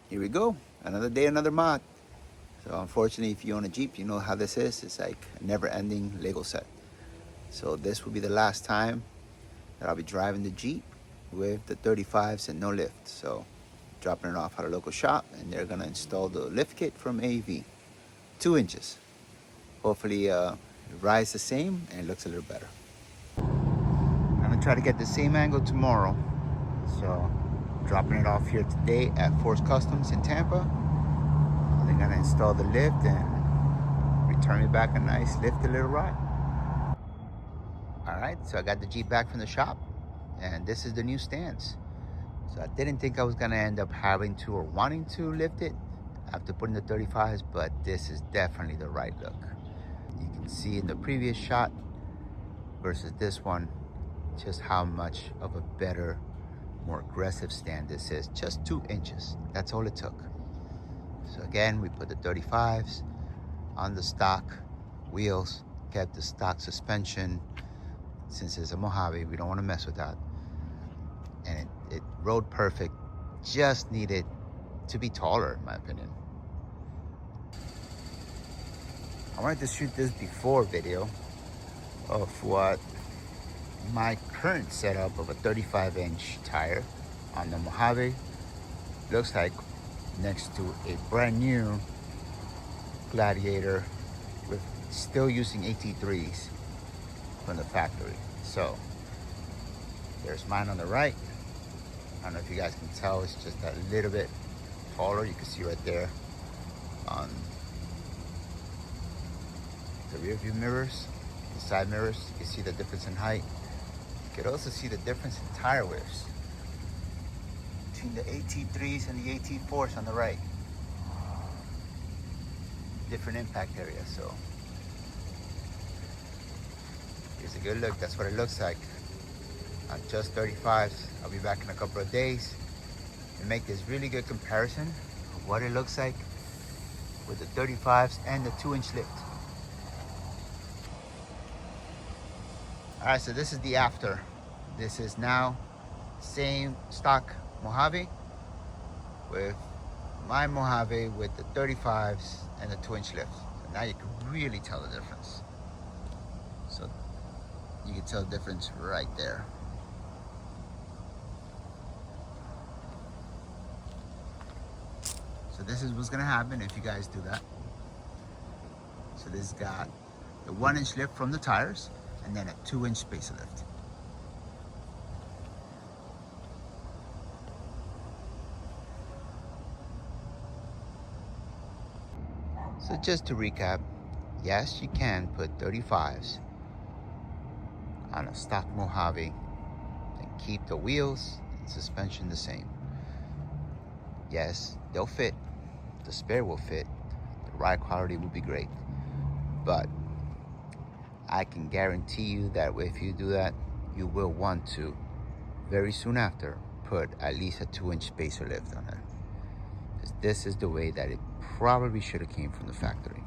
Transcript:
here we go. Another day, another mod. So unfortunately, if you own a Jeep, you know how this is. It's like a never-ending Lego set. So this will be the last time that I'll be driving the Jeep with the 35s and no lift. So dropping it off at a local shop, and they're gonna install the lift kit from AV, 2 inches. Hopefully it rides the same and it looks a little better. I'm gonna try to get the same angle tomorrow. So dropping it off here today at Force Customs in Tampa. They're gonna install the lift and return me back a nice lifted little ride. All right, so I got the Jeep back from the shop, and this is the new stance. So I didn't think I was gonna end up having to or wanting to lift it after putting the 35s, but this is definitely the right look. You can see in the previous shot versus this one, just how much of a better, more aggressive stand this is. Just 2 inches, that's all it took. So again, we put the 35s on the stock wheels, kept the stock suspension. Since it's a Mojave, we don't want to mess with that. And it rode perfect, just needed to be taller in my opinion. I wanted to shoot this before video of what my current setup of a 35-inch tire on the Mojave looks like next to a brand new Gladiator with still using AT3s from the factory. So there's mine on the right. I don't know if you guys can tell, it's just a little bit taller. You can see right there on the rear view mirrors, the side mirrors, you can see the difference in height. You can also see the difference in tire widths between the AT3s and the AT4s on the right. Different impact area, so here's a good look. That's what it looks like on just 35s. I'll be back in a couple of days and make this really good comparison of what it looks like with the 35s and the 2-inch lift. All right, so this is the after. This is now same stock Mojave with my Mojave with the 35s and the 2-inch lift. So now you can really tell the difference. So you can tell the difference right there. So this is what's gonna happen if you guys do that. So this got the 1-inch lift from the tires and then a 2-inch spacer lift. So just to recap, yes, you can put 35s on a stock Mojave and keep the wheels and suspension the same. Yes, they'll fit, the spare will fit, the ride quality will be great, but I can guarantee you that if you do that, you will want to, very soon after, put at least a 2-inch spacer lift on it. Because this is the way that it probably should have came from the factory.